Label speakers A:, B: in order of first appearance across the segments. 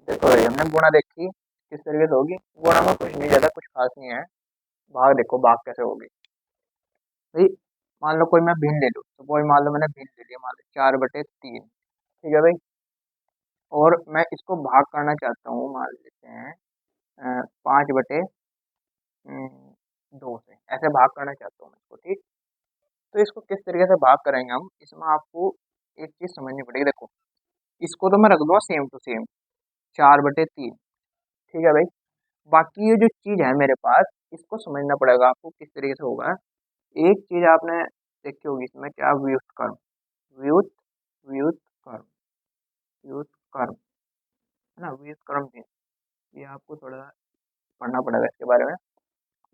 A: देखो भाई हमने गुणा देखी किस तरीके से होगी। गुणा में कुछ नहीं, ज्यादा कुछ खास नहीं है। भाग देखो भाग कैसे होगी भाई। मान लो कोई मैं भिन्न ले लूँ, तो कोई मान लो मैंने भिन्न ले लिया, मान लो 4/3, ठीक है भाई। और मैं इसको भाग करना चाहता हूँ, मान लेते हैं 5/2 से, ऐसे भाग करना चाहता हूँ मैं इसको, ठीक। तो इसको किस तरीके से भाग करेंगे हम, इसमें आपको एक चीज समझनी पड़ेगी। देखो इसको तो मैं रख दूंगा सेम टू सेम 4/3, ठीक है भाई। बाकी ये जो चीज है मेरे पास, इसको समझना पड़ेगा आपको किस तरीके से होगा। एक चीज आपने देखी होगी इसमें, क्या, व्युत्क्रम। व्युत व्युत्क्रम व्युत्क्रम, है ना, व्युत्क्रम भिन्न। ये आपको थोड़ा पढ़ना पड़ेगा इसके बारे में।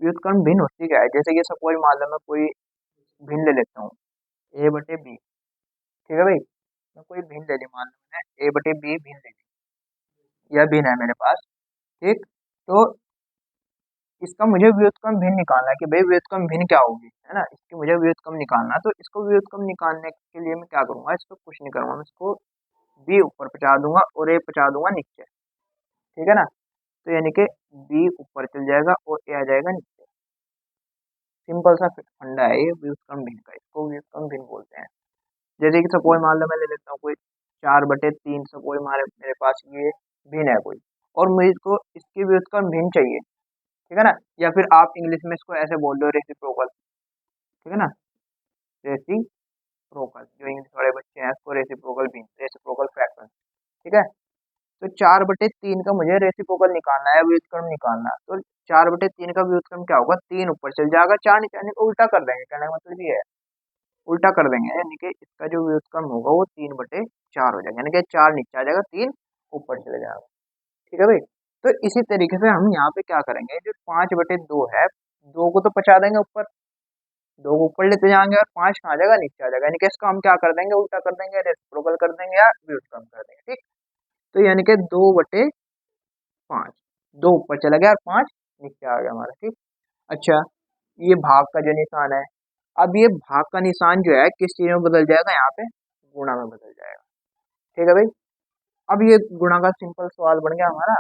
A: व्युत्क्रम भिन्न होती क्या है, जैसे कि सपोज मान लो मैं कोई भिन्न ले लेता हूँ, A/B, ठीक है भाई। मैं कोई भिन्न ले ली, मान लो मैंने A/B भिन्न ले ली, यह भिन्न है मेरे पास, ठीक। तो इसका मुझे व्युत्क्रम भिन्न निकालना है कि भाई व्युत्क्रम भिन्न क्या होगी, है ना, इसकी मुझे व्युत्क्रम निकालना है। तो इसको व्युत्क्रम निकालने के लिए मैं क्या करूंगा, इसको कुछ नहीं करूंगा, मैं इसको B ऊपर पहुंचा दूंगा और A पहुंचा दूंगा नीचे, ठीक है ना। तो यानी कि B ऊपर चल जाएगा और A आ जाएगा नीचे। सिंपल सा फंडा है ये व्युत्क्रम भिन्न का, इसको व्युत्क्रम भिन्न बोलते हैं। जैसे कि सपोज मान लो मैं ले लेता हूँ कोई 4/3, सपोज हमारे मेरे पास ये भिन्न है कोई, और मुझे इसको इसकी व्युत्क्रम भिन्न चाहिए, ठीक है ना। या फिर आप इंग्लिश में इसको ऐसे बोल दो, रेसिप्रोकल, ठीक है ना, रेसिप्रोकल। जो इंग्लिश वाले बच्चे हैं इसको रेसिप्रोकल भिन्न, रेसिप्रोकल फ्रैक्शन, ठीक है। तो 4/3 का मुझे रेसिप्रोकल निकालना है, व्युत्क्रम निकालना है। तो 4/3 का व्युत्क्रम क्या होगा, 3 ऊपर चल जाएगा, 4 नीचे आने को उल्टा कर देंगे, कहने का मतलब ये है, उल्टा कर देंगे, यानी कि इसका जो व्युत्क्रम होगा वो 3/4 हो जाएगा, यानी कि 4 नीचे आ जाएगा, 3 ऊपर चले जाएगा, ठीक है भाई। तो इसी तरीके से हम यहाँ पे क्या करेंगे, जो 5/2 है, 2 को तो पहुंचा देंगे ऊपर, 2 को ऊपर लेते जाएंगे और 5 कहाँ आ जाएगा, नीचे आ जाएगा, यानी कि इसका हम क्या कर देंगे, उल्टा कर देंगे, रेसिप्रोकल कर देंगे या व्युत्क्रम कर देंगे, ठीक। तो यानी कि 2/5, 2 ऊपर चला गया और 5 नीचे आ गया हमारा, ठीक। अच्छा, ये भाग का जो निशान है, अब ये भाग का निशान जो है किस चीज में बदल जाएगा, यहाँ पे गुणा में बदल जाएगा, ठीक है भाई। अब ये गुणा का सिंपल सवाल बन गया हमारा।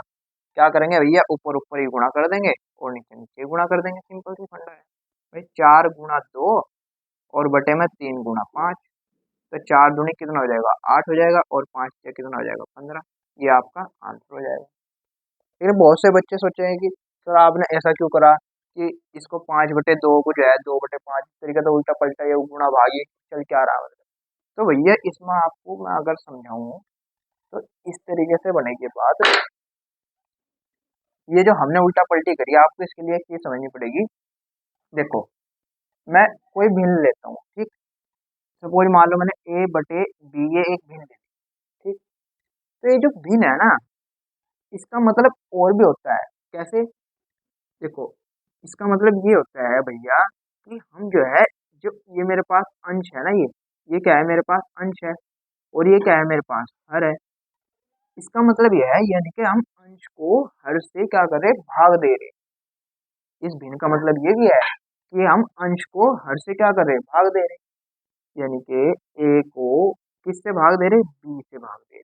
A: क्या करेंगे भैया, ऊपर ऊपर ही गुणा कर देंगे और नीचे नीचे ही गुणा कर देंगे, सिंपल सी फंडा है भाई। 4 × 2 और बटे में 3 × 5, तो 4 दूनी कितना हो जाएगा, 8 हो जाएगा, और 5 से कितना हो जाएगा, 15। ये आपका आंसर हो जाएगा। लेकिन बहुत से बच्चे सोचेंगे कि सर आपने ऐसा क्यों करा, कि इसको 5/2 को जो है 2/5 इस तरीके से उल्टा पलटा ये गुणा भागी चल क्या रहा है। तो भैया इसमें आपको मैं अगर समझाऊं तो इस तरीके से बनेगी बात। ये जो हमने उल्टा पलटी करी, आपको इसके लिए एक चीज समझनी पड़ेगी। देखो मैं कोई भिन्न लेता हूँ, ठीक। सपोज मान लो मैंने A/B ये एक भिन्न ले ली, ठीक। तो ये जो भिन्न है ना, इसका मतलब और भी होता है, कैसे, देखो इसका मतलब ये होता है भैया कि हम जो है, जो ये मेरे पास अंश है ना, ये क्या है, मेरे पास अंश है, और ये क्या है, मेरे पास हर है। इसका मतलब ये है, यानी कि हम अंश को हर से क्या कर रहे, भाग दे रहे। इस भिन्न का मतलब ये भी है कि हम अंश को हर से क्या कर रहे, भाग दे रहे, यानी कि A को किससे भाग दे रहे, B से भाग दे रहे।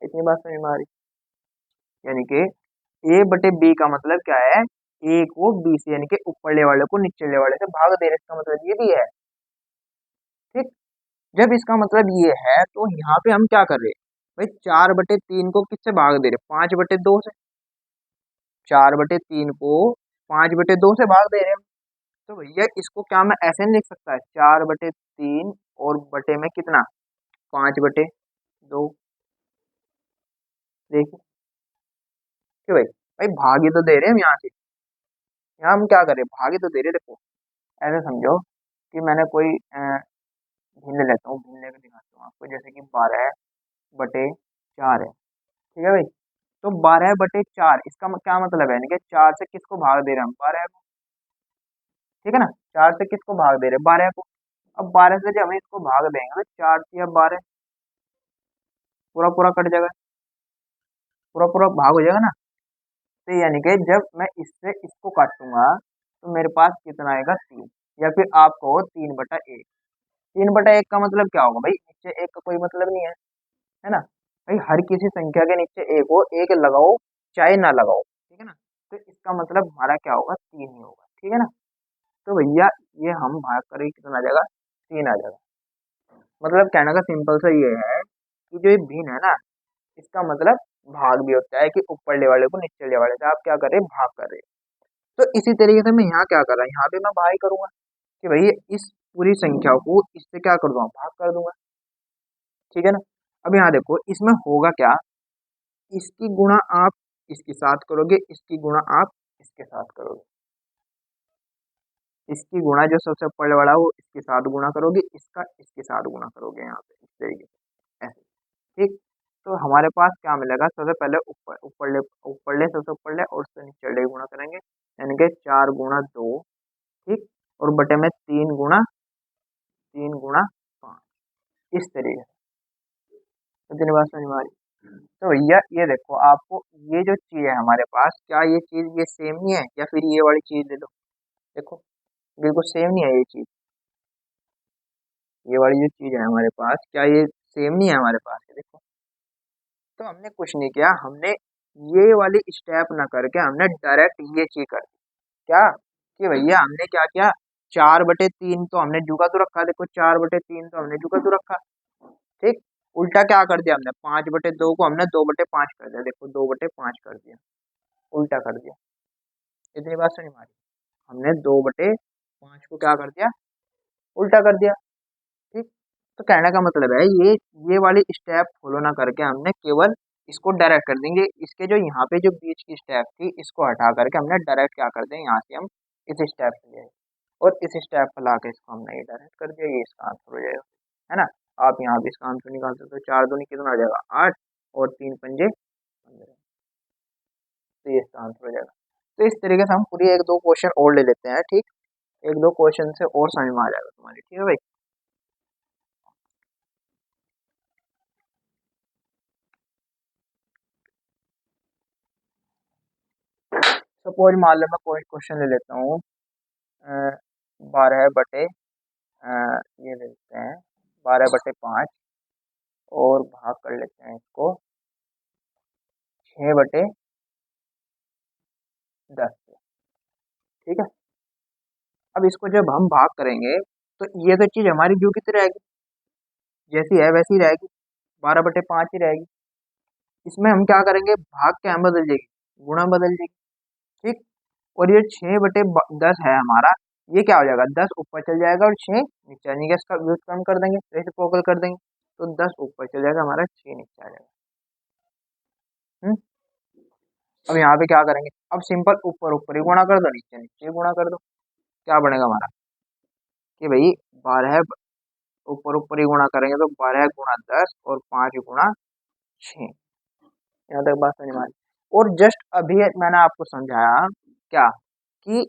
A: इतनी बात समझ में आ रही, यानी कि A/B का मतलब क्या है, A को B से, यानी कि ऊपरले वाले को निचले वाले से भाग दे रहे, इसका मतलब ये भी है, ठीक। जब इसका मतलब ये है तो यहाँ पे हम क्या कर रहे हैं भाई, 4/3 को किससे भाग दे रहे, 5/2 से। 4/3 को 5/2 से भाग दे रहे हैं। तो भैया इसको क्या मैं ऐसे नहीं लिख सकता है, 4/3 और बटे में कितना, 5/2। देखिए क्यों भाई, भाई भाग ही तो दे रहे हैं हम यहाँ से, यहाँ हम क्या कर रहे हैं, भाग ही तो दे रहे हैं। देखो ऐसे समझो कि मैंने कोई भिन्न लेता हूँ, भिन्न लेकर दिखाता हूँ आपको, जैसे कि 12/4 है, ठीक है भाई। तो 12/4 इसका क्या मतलब है, यानी कि 4 से किसको भाग दे रहे हैं हम, 12 को, ठीक है ना। 4 से किसको भाग दे रहे हैं, 12 को। अब 12 से जब हम इसको भाग देंगे तो 4 से अब 12 पूरा पूरा कट जाएगा, पूरा पूरा भाग हो जाएगा ना। तो यानी कि जब मैं इससे इसको काटूंगा तो मेरे पास कितना आएगा, 3, या फिर आप कहो 3/1। 3/1 का मतलब क्या होगा भाई, नीचे एक का कोई मतलब नहीं है ना। भाई हर किसी संख्या के नीचे एक हो, एक लगाओ चाहे ना लगाओ, ठीक है ना। तो इसका मतलब हमारा क्या होगा, 3 ही होगा, ठीक है ना। तो भैया ये हम भाग करें कितना आ जाएगा, 3 आ जाएगा। मतलब कहने का सिंपल सा ये है कि जो ये भिन्न है ना, इसका मतलब भाग भी होता है कि ऊपरले वाले को निचले वाले से आप क्या कर रहे हैं, भाग कर रहे हैं। तो इसी तरीके से मैं यहाँ क्या कर रहा हूँ, यहाँ पे मैं भाग करूंगा कि भाई इस पूरी संख्या को इससे क्या कर दूंगा, भाग कर दूंगा, ठीक है ना। अब यहाँ देखो इसमें होगा क्या, इसकी गुणा आप इसके साथ करोगे, इसकी गुणा आप इसके साथ करोगे, इसकी गुणा जो सबसे ऊपर वाला वो इसके साथ गुणा करोगे, इसका इसके साथ गुणा करोगे, यहाँ पे इस तरीके से ऐसे, ठीक। तो हमारे पास क्या मिलेगा, सबसे पहले ऊपरले सबसे ऊपरले और उससे नीचे गुणा करेंगे, यानी कि 4 गुणा 2, ठीक। और बटे में 3 गुणा 5, इस तरीके से। इतनी बात समझ में आ रही। तो भैया ये देखो आपको, ये जो चीज है हमारे पास, क्या ये चीज ये सेम नहीं है, या फिर ये वाली चीज ले लो, देखो बिल्कुल सेम नहीं है ये चीज, ये वाली जो चीज है हमारे पास, क्या ये सेम नहीं है हमारे पास, ये देखो। तो हमने कुछ नहीं किया, हमने ये वाली स्टेप ना करके हमने डायरेक्ट ये चीज कर दी, क्या कि भैया हमने क्या किया, 4/3 तो हमने जुगा तो रखा, देखो 4/3 तो हमने जुगा तो रखा, ठीक। उल्टा क्या कर दिया हमने, 5/2 को हमने 2/5 कर दिया, देखो 2/5 कर दिया, उल्टा कर दिया। इतनी बात सुनी हमारी, हमने 2/5 को क्या कर दिया, उल्टा कर दिया, ठीक। तो कहने का मतलब है ये वाली स्टेप फॉलो ना करके हमने केवल इसको डायरेक्ट कर देंगे, इसके जो यहाँ पे जो बीच की स्टेप थी इसको हटा करके हमने डायरेक्ट क्या कर दें, यहाँ से हम इस स्टेप से गए और इस स्टेप पर ला के इसको हमने ये डायरेक्ट कर दिया, ये इसका आंसर हो जाएगा, है ना। आप यहाँ भी इसका आंसर निकाल सकते हो, 4 दूनी कितना आ जाएगा 8 और 3 पंजे 15, तो ये इसका आंसर हो जाएगा। तो इस तरीके से हम पूरी 1-2 क्वेश्चन और ले लेते हैं, ठीक। 1-2 क्वेश्चन से और समझ में आ जाएगा तुम्हारी, ठीक है भाई। सपोज मान लो मैं कोई क्वेश्चन ले लेता हूँ, 12 बटे ये ले लेते हैं 12/5 और भाग कर लेते हैं इसको 6/10 से, ठीक है। अब इसको जब हम भाग करेंगे तो ये तो चीज हमारी जो कितनी रहेगी, जैसी है वैसी रहेगी, 12/5 ही रहेगी। इसमें हम क्या करेंगे, भाग क्या बदल जाएगी, गुणा बदल जाएगी, ठीक। और ये 6/10 है हमारा, ये क्या हो जाएगा, 10 ऊपर चल जाएगा और 6 नीचे, यानी कि इसका व्युत्क्रम कर देंगे, रेसिप्रोकल कर देंगे, तो 10 ऊपर चल जाएगा हमारा, 6 नीचे आ जाएगा। हम्म। अब यहाँ पे क्या करेंगे, अब सिंपल ऊपर ऊपर ही गुणा कर दो, नीचे नीचे गुणा कर दो, क्या बनेगा हमारा कि भाई 12 ऊपर ऊपर ही गुणा करेंगे तो 12 गुणा 10 और 5 गुणा 6, यहाँ तक बात समझ में आ रही। और जस्ट अभी मैंने आपको समझाया क्या कि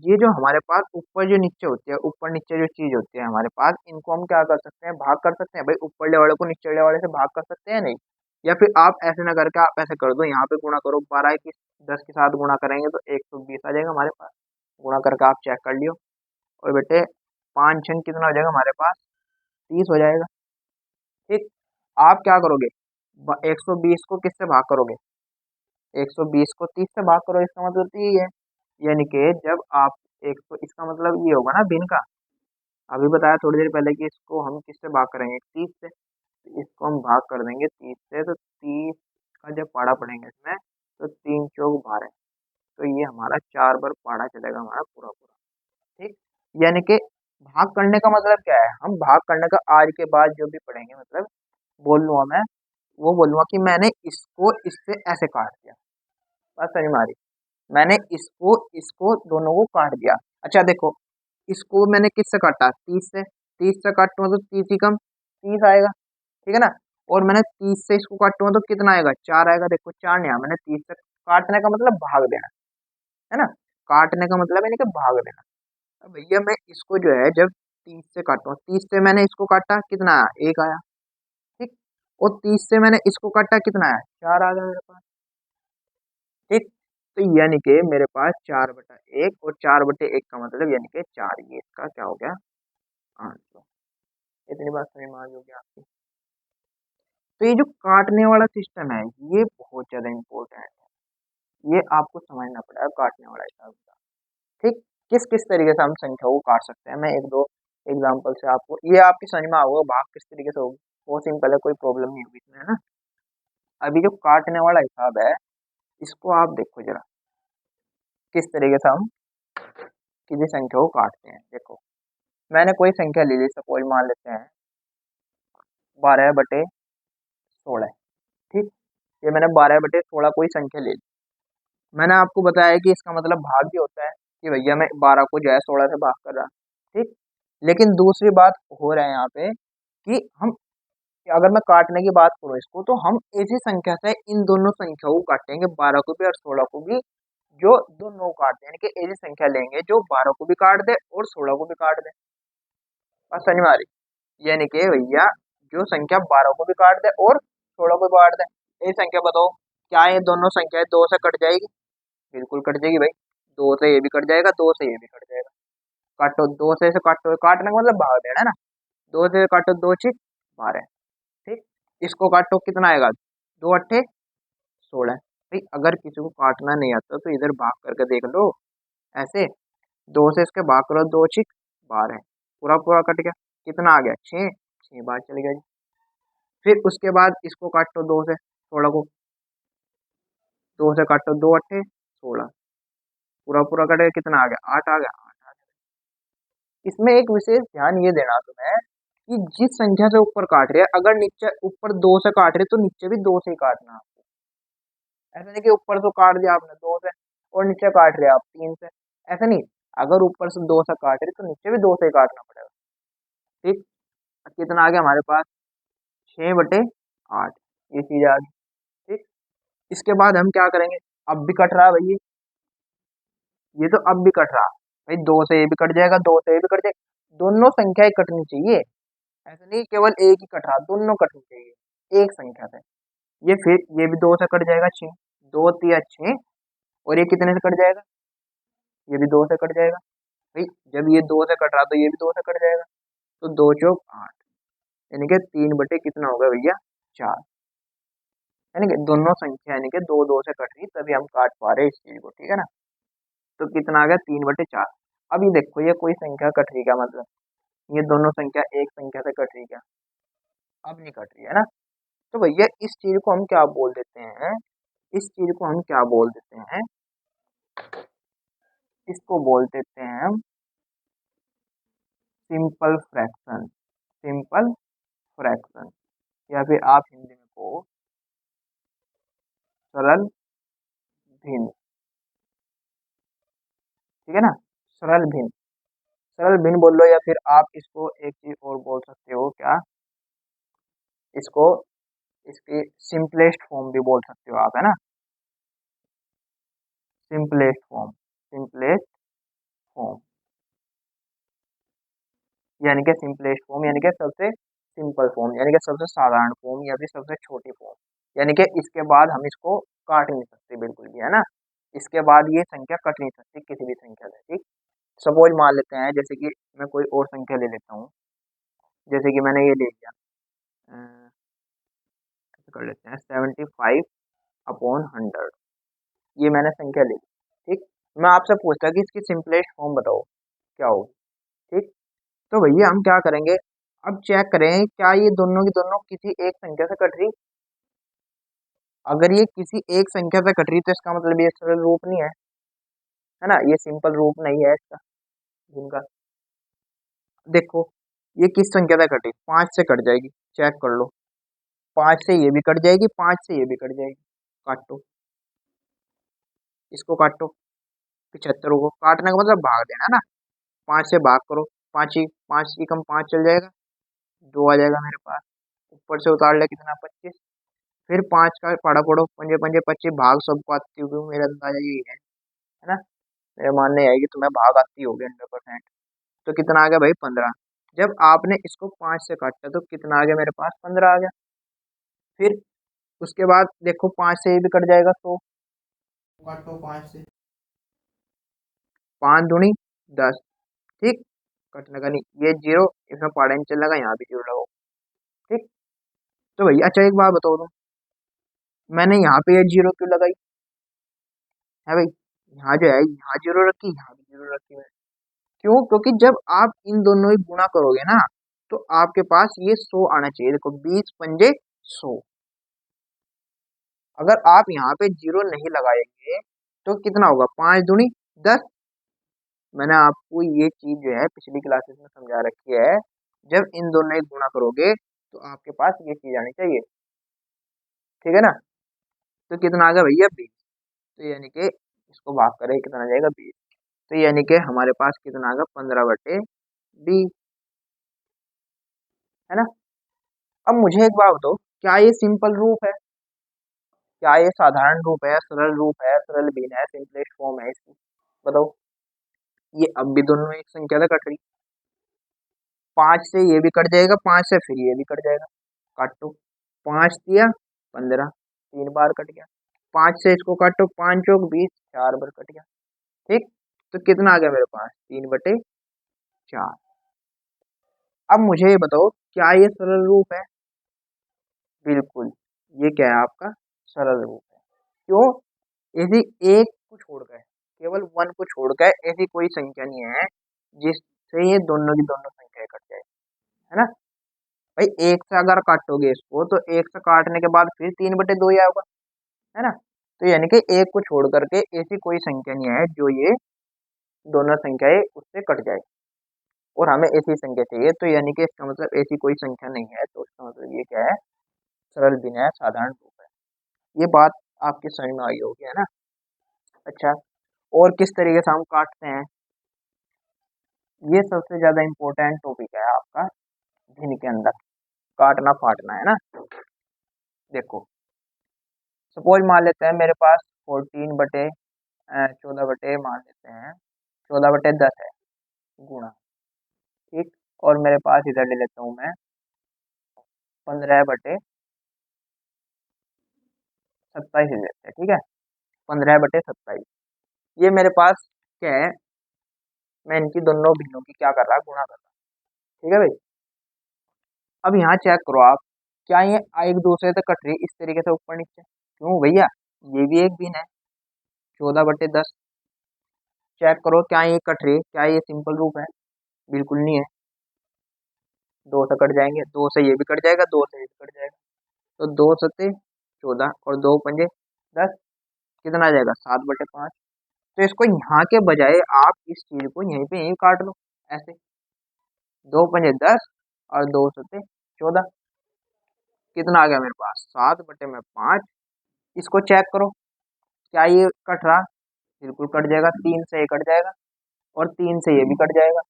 A: ये जो हमारे पास ऊपर जो नीचे होती है, ऊपर नीचे जो चीज होती है हमारे पास, इनको हम क्या कर सकते हैं, भाग कर सकते हैं, भाई ऊपरले वाले को निचले वाले से भाग कर सकते हैं नहीं। या फिर आप ऐसे ना करके आप ऐसे कर दो, यहाँ पे गुणा करो, 12 की 10 के साथ गुणा करेंगे तो 120 आ जाएगा हमारे पास, गुणा करके आप चेक कर लियो। और बेटे 5 कितना हो जाएगा हमारे पास, 30 हो जाएगा, ठीक। आप क्या करोगे, 120 को किससे भाग करोगे, 120 को 30 से भाग करो, इसका मतलब तो यही है, यानी कि जब आप 100, इसका मतलब ये होगा ना भिन्न का, अभी बताया थोड़ी देर पहले कि इसको हम किससे भाग करेंगे, 30 से, तो इसको हम भाग कर देंगे 30 से, तो 30 का जब पाड़ा पड़ेंगे इसमें तो 3 चौक 12, तो ये हमारा 4 बार पाड़ा चलेगा हमारा पूरा पूरा, ठीक। यानी कि भाग करने का मतलब क्या है, हम भाग करने का आज के बाद जो भी पढ़ेंगे मतलब बोल लूँगा मैं, वो बोलूँगा कि मैंने इसको इससे ऐसे काट दिया, बात समझ में आ रही, मैंने इसको इसको दोनों को काट दिया। अच्छा देखो, इसको मैंने किससे काटा, 30 से, 30 से काटूंगा तो 30 ही कम 30 आएगा, ठीक है ना। और मैंने 30 से इसको काटूंगा तो कितना आएगा, 4 आएगा, देखो 4 नहीं आया, मैंने 30 से काटने का मतलब भाग देना, है ना। काटने का मतलब यानी कि भाग देना। अब भैया मैं इसको जो है जब 30 से काटूंगा, 30 से मैंने इसको काटा कितना आया, 1 आया, ठीक। और 30 से मैंने इसको काटा कितना आया, 4 आ गया मेरे पास, ठीक। तो यानी कि मेरे पास 4/1 और 4/1 का मतलब यानी कि 4, ये इसका क्या हो गया, आंसर। इतनी बात समझ में आ गई होगी आपकी। तो ये जो काटने वाला सिस्टम है ये बहुत ज्यादा इम्पोर्टेंट है, ये आपको समझना पड़ेगा काटने वाला हिसाब का। ठीक, किस किस तरीके से हम संख्या को काट सकते हैं, मैं एक दो एग्जांपल से आपको, ये आपकी समझ में आएगा भाग किस तरीके से होगी, बहुत सिंपल है, कोई प्रॉब्लम नहीं होगी इसमें, है ना। अभी जो काटने वाला हिसाब है इसको आप देखो जरा, किस तरीके से हम किसी संख्या को काटते हैं। देखो मैंने कोई संख्या ले ली, सपोज मान लेते हैं 12/16। ठीक, ये मैंने 12/16 कोई संख्या ले ली। मैंने आपको बताया कि इसका मतलब भाग भी होता है कि भैया मैं 12 को जो है 16 से भाग कर रहा। ठीक, लेकिन दूसरी बात हो रहा है यहाँ पे कि हम, अगर मैं काटने की बात करूँ इसको, तो हम ऐसी संख्या से इन दोनों संख्याओं को काटेंगे, 12 को भी और 16 को भी, जो दोनों को काटते हैं, यानी कि ऐसी संख्या लेंगे जो 12 को भी काट दे और 16 को भी काट दे। बस समझ में आ रही, यानी कि भैया जो संख्या 12 को भी काट दे और 16 को भी काट दे, ये संख्या बताओ क्या ये दोनों संख्याएं दो से कट जाएगी? बिल्कुल कट जाएगी भाई, दो से ये भी कट जाएगा, दो से ये भी कट जाएगा। काटो, दो से काटो, काटने का मतलब भाग देना है ना, दो से काटो, दो छिक 12। ठीक, इसको काटो कितना आएगा, 2 अट्ठे 16। भाई अगर किसी को काटना नहीं आता तो इधर भाग करके देख लो, ऐसे दो से इसके भाग करो, 2 छिक 12, पूरा पूरा कट गया, कितना आ गया 6, 6 बार चल गया जी। फिर उसके बाद इसको काटो, दो से 16 को, दो से काटो, 2 अट्ठे 16, पूरा पूरा कट गया, कितना आ गया 8 आ गया, 8 आ गया। इसमें एक विशेष ध्यान ये देना तुम्हें कि जिस संख्या से ऊपर काट रहे हैं, अगर नीचे ऊपर 2 से काट रहे तो नीचे भी 2 से ही काटना। ऐसा नहीं कि ऊपर से काट दिया आपने 2 से और नीचे काट रहे आप 3 से, ऐसा नहीं। अगर ऊपर से 2 से काट रहे तो नीचे भी 2 से ही काटना पड़ेगा। ठीक, अब कितना आ गया हमारे पास, 6/8, ये चीज आ गई। ठीक, इसके बाद हम क्या करेंगे, अब भी कट रहा है भाई, ये तो अब भी कट रहा भाई, 2 से ये भी कट जाएगा, 2 से ये भी कट जाएगा, दोनों संख्याएं कटनी चाहिए, ऐसा नहीं केवल एक ही कट रहा, दोनों कटनी चाहिए एक संख्या से। ये फिर ये भी 2 से कट जाएगा, 6, 2 तिया 6, और ये कितने से कट जाएगा, ये भी 2 से कट जाएगा। भाई जब ये 2 से कट रहा तो ये भी 2 से कट जाएगा, तो 2 चौक 8, यानी कि 3 बटे कितना होगा भैया 4, यानी कि दोनों संख्या यानी कि दो दो से कट रही तभी हम काट पा रहे हैं इस चीज को, ठीक है ना। तो कितना आ गया 3/4। अब ये देखो ये कोई संख्या कट रही क्या, मतलब ये दोनों संख्या एक संख्या से कट रही क्या, अब नहीं कट रही है ना। तो भैया इस चीज को हम क्या बोल देते हैं, इस चीज को हम क्या बोल देते हैं, इसको बोल देते हैं हम सिंपल फ्रैक्शन, सिंपल फ्रैक्शन, या फिर आप हिंदी में को सरल भिन्न, ठीक है ना, सरल भिन्न, सरल भिन्न बोल लो, या फिर आप इसको एक चीज और बोल सकते हो क्या, इसको इसकी सिंपलेस्ट फॉर्म भी बोल सकते हो आप, है ना, सिंपलेस्ट फॉर्म, सिंपलेस्ट फॉर्म, यानी कि सिंपलेस्ट फॉर्म यानी कि सबसे सिंपल फॉर्म, यानी कि सबसे साधारण फॉर्म या फिर सबसे छोटी फॉर्म, यानी कि इसके बाद हम इसको काट नहीं सकते बिल्कुल भी, है ना, इसके बाद ये संख्या कट नहीं सकती किसी भी संख्या से। ठीक, सपोज मान लेते हैं, जैसे कि मैं कोई और संख्या ले लेता हूँ, जैसे कि मैंने ये ले लिया, ऐसे कर लेते हैं 75/100, ये मैंने संख्या ले ली। ठीक, मैं आपसे पूछता कि इसकी सिंपलेस्ट फॉर्म बताओ क्या होगी। ठीक, तो भैया हम क्या करेंगे, अब चेक करें क्या ये दोनों की दोनों किसी एक संख्या से कट रही, अगर ये किसी एक संख्या से कट रही तो इसका मतलब ये सरल रूप नहीं है ना, ये सिंपल रूप नहीं है इसका इनका। देखो ये किस संख्या से कटी, 5 से कट जाएगी, चेक कर लो, 5 से ये भी कट जाएगी, 5 से ये भी कट जाएगी, काटो, इसको काटो, 75 को काटने का मतलब भाग देना है ना, 5 से भाग करो, 5 चल जाएगा, 2 आ जाएगा मेरे पास, ऊपर से उतार ले कितना 25, फिर 5 का पढ़ा पढ़ो, पंजे पंजे 25, भाग सबको आती होगी, मेरा अंदाजा यही है ना, मेरे मानने आएगी तुम्हें भाग आती होगी 100%। तो कितना आ गया भाई 15, जब आपने इसको 5 से काटा तो कितना आ गया मेरे पास 15 आ गया। फिर उसके बाद देखो 5 से ये भी कट जाएगा, तो काटो 5 से, 5 दूनी 10। ठीक, कटने का नहीं, ये जीरो, इसमें पढ़ा नहीं चलेगा, यहाँ भी जीरो लगाओ। ठीक, तो भैया अच्छा एक बात बताओ तुम, मैंने यहाँ पे ये जीरो क्यों लगाई है भाई? यहाँ जो है यहाँ जीरो रखी, यहाँ भी जीरो रखी है। क्यों? क्योंकि जब आप इन दोनों ही गुणा करोगे ना, तो आपके पास ये 100 आना चाहिए। देखो 20 पंजे 100। अगर आप यहाँ पे जीरो नहीं लगाएंगे तो कितना होगा? 5 दूनी 10। मैंने आपको ये चीज जो है पिछली क्लासेस में समझा रखी है। जब इन दोनों ही गुणा करोगे तो आपके पास ये चीज आनी चाहिए, ठीक है ना? तो कितना आ गया भैया? 20। तो यानी कि इसको भाग करें कितना आ जाएगा? 20। तो यानी कि हमारे पास कितना आ गया? 15/20, है ना? अब मुझे एक बात बताओ, क्या ये सिंपल रूप है? क्या ये साधारण रूप है, सरल रूप है, सरल भिन्न है, सिंपलेस्ट फॉर्म है इसकी? बताओ। ये अब भी दोनों एक संख्या से कट रही। 5 से ये भी कट जाएगा, 5 से फिर ये भी कट जाएगा। काटो। 5 दिया 15, 3 बार कट गया। 5 से इसको काटो, 5 चौक 20, 4 बार कट गया। ठीक। तो कितना आ गया मेरे पास? 3/4। अब मुझे ये बताओ, क्या ये सरल रूप है? बिल्कुल। ये क्या है आपका? सरल रूप है। क्यों? यदि एक को छोड़कर, केवल वन को छोड़कर ऐसी कोई संख्या नहीं है जिससे ये दोनों की दोनों संख्याएं कट जाए, है ना? भाई एक से अगर काटोगे इसको तो एक से काटने के बाद फिर 3/2 ही आएगा, है ना? तो यानी कि एक को छोड़ करके ऐसी कोई संख्या नहीं है जो ये दोनों संख्याएं उससे कट जाए, और हमें ऐसी संख्या चाहिए। तो यानी कि इसका मतलब ऐसी कोई संख्या नहीं है, तो इसका मतलब ये क्या है? सरल भिन्न है, साधारण रूप है। ये बात आपकी समझ में आई होगी, है ना? अच्छा, और किस तरीके से हम काटते हैं? ये सबसे ज्यादा इम्पोर्टेंट टॉपिक है आपका भिन्न के अंदर, काटना फाटना, है ना? देखो, सपोज मान लेते हैं मेरे पास 14/14 मान लेते हैं 14/10 है, गुणा। ठीक। और मेरे पास इधर ले लेता हूँ मैं 15/27 ले लेते हैं, ठीक है? 15/27। ये मेरे पास क्या है? मैं इनकी दोनों भिन्नों की क्या कर रहा? गुणा कर रहा। ठीक है भाई? अब यहाँ चेक करो आप, क्या ये एक दूसरे से कट रही इस तरीके से ऊपर नीचे? क्यों भैया? ये भी एक भिन्न है, 14/10। चेक करो क्या ये कट रही है? क्या ये सिंपल रूप है? बिल्कुल नहीं है। 2 से कट जाएंगे, 2 से ये भी कट जाएगा, 2 से ये भी कट जाएगा। तो 2 सत्ते 14 और 2 पंजे 10। कितना आ जाएगा? 7/5। तो इसको यहाँ के बजाय आप इस चीज को यहीं पे यहीं काट लो, ऐसे। 2 पंजे 10 और 2 सत्ते 14। कितना आ गया मेरे पास? 7/5। इसको चेक करो, क्या ये कट रहा? बिल्कुल कट जाएगा। 3 से ये कट जाएगा और 3 से ये भी कट जाएगा।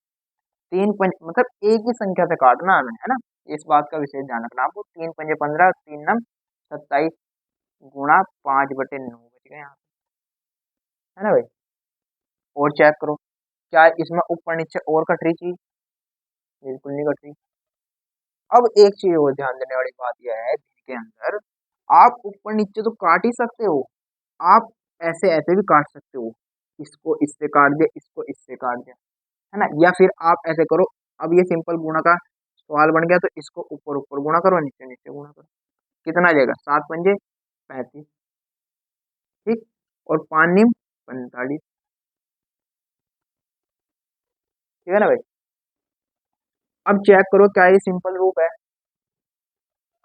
A: 3 पंज मतलब एक ही संख्या से काटना हमें, है ना? इस बात का विशेष ध्यान रखना आपको। 3 पंजे 15, 3 नम 27, गुणा 5/9 बच गए यहाँ, है ना भाई? और चेक करो, क्या इसमें ऊपर नीचे और कट रही चीज? बिल्कुल नहीं कट रही। अब एक चीज और ध्यान देने वाली बात यह है के अंदर, आप ऊपर नीचे तो काट ही सकते हो, आप ऐसे ऐसे भी काट सकते हो। इसको इससे काट दिया, इसको इससे काट दिया, है ना? या फिर आप ऐसे करो, अब ये सिंपल गुणा का सवाल बन गया, तो इसको ऊपर ऊपर गुणा करो, नीचे नीचे गुणा करो। कितना आ जाएगा? 7 पंजे 35। ठीक। और 5 नीम 45। ठीक है ना भाई? अब चेक करो, क्या ये सिंपल रूप है?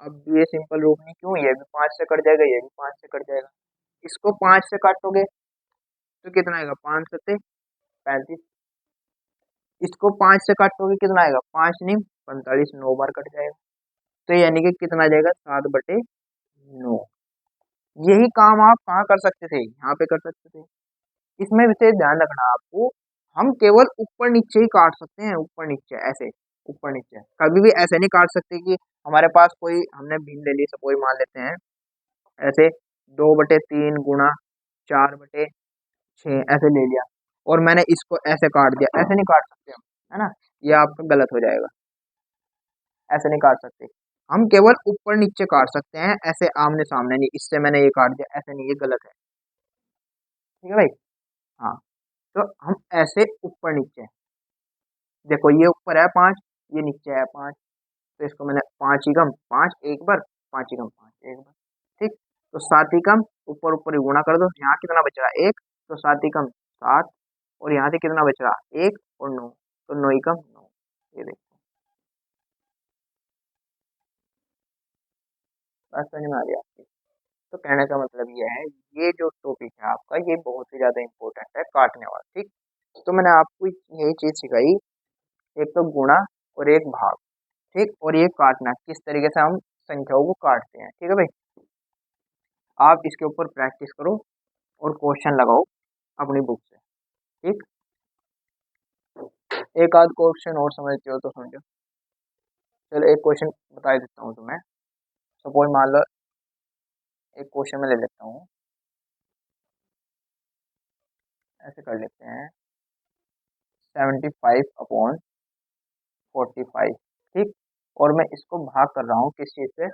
A: अब ये सिंपल रूप नहीं। क्यों? ये भी 5 से कट जाएगा, ये भी 5 से कट जाएगा। इसको 5 से काटोगे तो कितना आएगा? 5 सत्ते 35। इसको 5 से काटोगे कितना आएगा? 5 नीम 45, 9 बार कट जाएगा। तो यानी कि कितना आ जाएगा? 7/9। यही काम आप कहाँ कर सकते थे? यहाँ पे कर सकते थे। इसमें विशेष ध्यान रखना आपको, हम केवल ऊपर नीचे ही काट सकते हैं, ऊपर नीचे ऐसे, ऊपर नीचे। कभी भी ऐसे नहीं काट सकते कि हमारे पास कोई हमने भिन्न ले ली, सपोज मान लेते हैं ऐसे 2/3 गुणा 4/6 ऐसे ले लिया, और मैंने इसको ऐसे काट दिया। ऐसे नहीं काट सकते हम, है ना? ये आपका गलत हो जाएगा। ऐसे नहीं काट सकते। हम केवल ऊपर नीचे काट सकते हैं, ऐसे आमने सामने नहीं। इससे मैंने ये काट दिया, ऐसे नहीं, ये गलत है। ठीक है भाई? हाँ। तो हम ऐसे ऊपर नीचे, देखो ये ऊपर है 5, ये नीचे है 5, तो इसको मैंने 5 ही कम 5 एक बार 5 एकम 5 एक बार, ठीक। तो 7 एकम ऊपर ऊपर ही गुणा कर दो, यहाँ कितना बच रहा 1, तो 7 एकम 7, और यहाँ से कितना बच रहा 1 और 9, तो 9 एकम 9। ये देखो बात समझ में आ रही है आपकी। तो कहने का मतलब ये है, ये जो टॉपिक है आपका ये बहुत ही ज्यादा इंपॉर्टेंट है काटने वाला, ठीक। तो मैंने आपको यही चीज सिखाई, एक तो गुणा और एक भाग, ठीक, और ये काटना किस तरीके से हम संख्याओं को काटते हैं, ठीक है भाई। आप इसके ऊपर प्रैक्टिस करो और क्वेश्चन लगाओ अपनी बुक से, ठीक। एक आध क्वेश्चन और समझते हो तो समझो। चलो एक क्वेश्चन बता देता हूँ तुम्हें। सपोज मान लो एक क्वेश्चन में ले लेता हूँ, ऐसे कर लेते हैं 75/45, ठीक। और मैं इसको भाग कर रहा हूँ किस चीज़ से,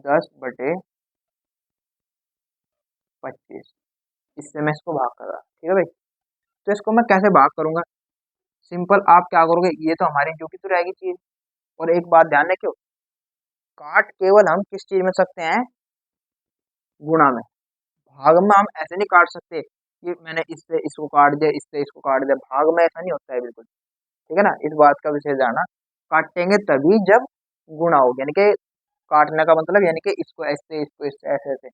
A: 10/25, इससे मैं इसको भाग कर रहा हूँ, ठीक है भाई। तो इसको मैं कैसे भाग करूंगा, सिंपल आप क्या करोगे, ये तो हमारी जो की तो रहेगी चीज। और एक बात ध्यान रखियो, काट केवल हम किस चीज में सकते हैं, गुणा में। भाग में हम ऐसे नहीं काट सकते कि मैंने इससे इसको काट दिया, इससे इसको काट दिया, भाग में ऐसा नहीं होता है बिल्कुल, ठीक है ना। इस बात का विशेष जानना, काटेंगे तभी जब गुणा हो, यानी कि काटने का मतलब यानी कि इसको इससे ऐसे ऐसे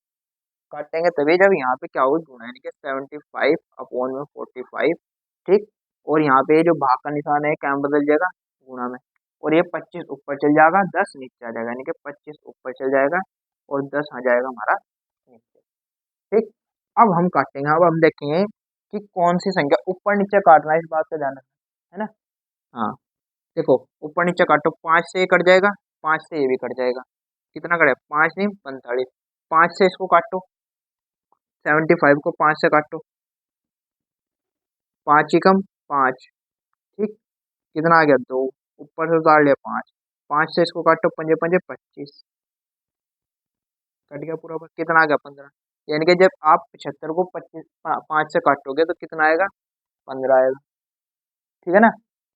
A: काटेंगे तभी जब यहाँ पे क्या होगा, गुणा, यानी कि 75/45, ठीक। और यहाँ पे जो भाग का निशान है क्या बदल जाएगा, गुणा में। और ये 25 ऊपर चल जाएगा, 10 नीचे आ जाएगा, यानी कि 25 ऊपर चल जाएगा और 10 आ जाएगा हमारा नीचे, ठीक। अब हम काटेंगे, अब हम देखेंगे कि कौन सी संख्या ऊपर नीचे काटना है, इस बात का ध्यान रखना है ना। हाँ देखो, ऊपर नीचे काटो, 5 से ये कट जाएगा, 5 से ये भी कट जाएगा, कितना कटे 5 नहीं 45, 5 से इसको काटो, 75 को 5 से काटो, 5 एकम 5, ठीक। कितना आ गया 2, ऊपर से उतार लिया 5, 5 से इसको काटो, पंजे पंजे 25, कट गया पूरा पूरा। कितना आ गया 15, यानी कि जब आप 75 को 5 से काटोगे तो कितना आएगा 15 आएगा, ठीक है ना।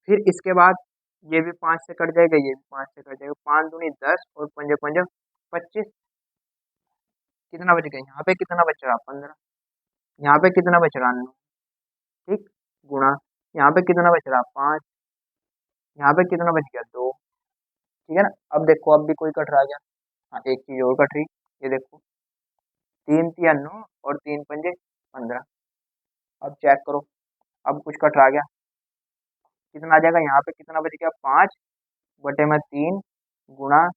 A: फिर इसके बाद ये भी 5 से कट जाएगा, ये भी 5 से कट जाएगा, 5 दूनी 10 और पंजे पंजे 25, कितना बच गया, यहाँ पे कितना बच रहा 15, यहाँ पे कितना बच रहा 9, ठीक। गुणा, यहाँ पे कितना बच रहा 5, यहाँ पे कितना बच गया 2, ठीक है ना। अब देखो अब भी कोई कट रहा गया, हाँ एक चीज और कट रही, ये देखो 3 तिया 9 और 3 पंजे 15। अब चेक करो, अब कुछ कट रहा गया, कितना आ जाएगा, यहाँ पे कितना बच गया 5/3 गुणा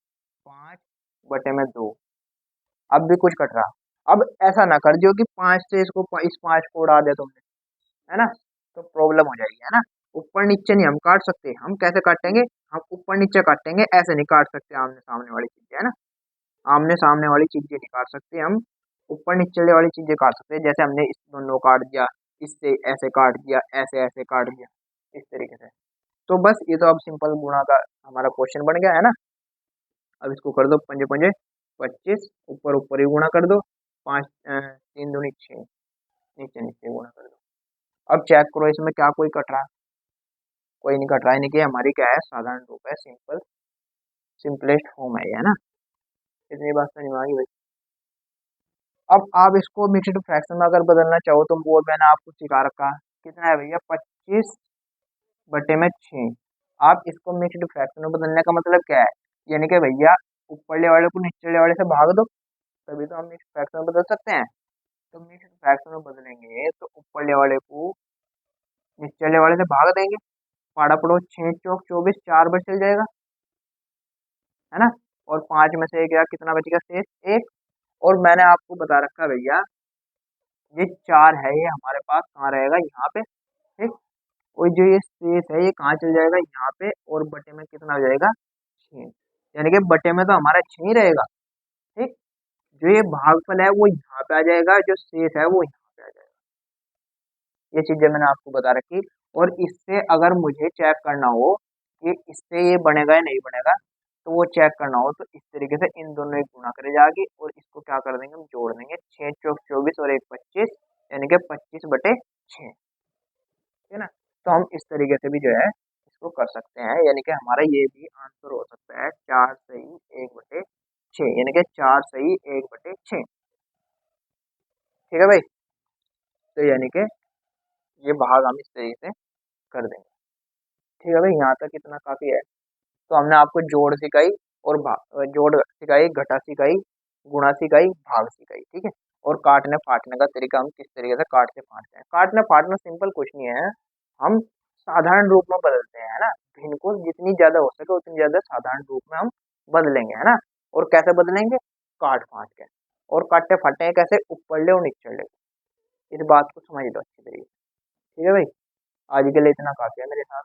A: 5/2। अब भी कुछ कट रहा, अब ऐसा ना कर दियो कि 5 से इसको इस 5 को उड़ा दे तुमने, है ना, तो प्रॉब्लम हो जाएगी, है ना। ऊपर नीचे नहीं हम काट सकते, हम कैसे काटेंगे, हम ऊपर नीचे काटेंगे, ऐसे नहीं काट सकते आमने सामने वाली चीजें, है ना। आमने सामने वाली चीजें नहीं काट सकते हम, ऊपर नीचे वाली चीजें काट सकते हैं, जैसे हमने इस दोनों काट दिया, इससे ऐसे काट दिया, ऐसे ऐसे काट दिया, इस तरीके से। तो बस ये तो अब सिंपल गुणा का हमारा क्वेश्चन बन गया, है ना। अब इसको कर दो पंजे पंजे 25, ऊपर ऊपर ही गुणा कर दो, 5 3 दूनी 6, नीचे नीचे गुणा कर दो। अब चेक करो इसमें क्या कोई कट रहा है, कोई नहीं कट रहा है, यानी कि हमारी क्या है, साधारण रूप है, सिंपल सिंपलेस्ट फॉर्म है ये, है ना। इतनी बात तो नहीं आएगी भाई। अब आप इसको मिक्स्ड फ्रैक्शन में अगर बदलना चाहो तो वो मैंने आपको सिखा रखा, कितना है भैया 25/6। आप इसको मिक्स्ड फ्रैक्शन में बदलने का मतलब क्या है, यानी कि भैया ऊपरले वाले को निचले वाले से भाग दो, तभी तो हम मिक्स्ड फ्रैक्शन में बदल सकते हैं। तो मिक्स्ड फ्रैक्शन में बदलेंगे तो ऊपरले वाले को निचले वाले से भाग देंगे, पाड़ा पड़ो 6 चौक 24, 4 बच चल जाएगा, है ना। और 5 में से गया कितना बचेगा शेष 1, और मैंने आपको बता रखा भैया ये 4 है, ये हमारे पास कहाँ रहेगा, यहाँ पे, ठीक। और जो ये शेष है ये कहाँ चल जाएगा, यहाँ पे, और बटे में कितना हो जाएगा 6, यानी कि बटे में तो हमारा 6 ही रहेगा, ठीक। जो ये भागफल है वो यहाँ पे आ जाएगा, जो शेष है वो यहाँ पे आ जाएगा। ये चीजें मैंने आपको बता रखी। और इससे अगर मुझे चेक करना हो कि इससे ये बनेगा या नहीं बनेगा, तो वो चेक करना हो तो इस तरीके से इन दोनों एक गुणा करे जाके और इसको क्या कर देंगे, हम जोड़ देंगे, 6 चौक 24 और 1 25, यानी कि 25/6, ठीक है ना। तो हम इस तरीके से भी जो है इसको तो कर सकते हैं, यानी कि हमारा ये भी आंसर हो सकता है 4 सही 1/6, यानी कि 4 सही 1/6। ठीक है भाई, तो यानी कि ये भाग हम इस तरीके से कर देंगे। ठीक है भाई, यहाँ तक इतना काफी है। तो हमने आपको जोड़ सिखाई और जोड़ सिखाई, घटा सिखाई, गुणा सिखाई, भाग सिखाई। ठीक है, और काटने फाटने का तरीका हम किस तरीके से काटते फाड़ते हैं। काटना फाटना सिंपल कुछ नहीं है, हम साधारण रूप में बदलते हैं, है ना। भिन्न को जितनी ज्यादा हो सके उतनी ज्यादा साधारण रूप में हम बदलेंगे, है ना। और कैसे बदलेंगे, काट फाट के, और काटते फाटते कैसे, ऊपर ले और नीचे ले। इस बात को समझ लो अच्छी तरीके से। ठीक है भाई, आज के लिए इतना काफी है मेरे साथ।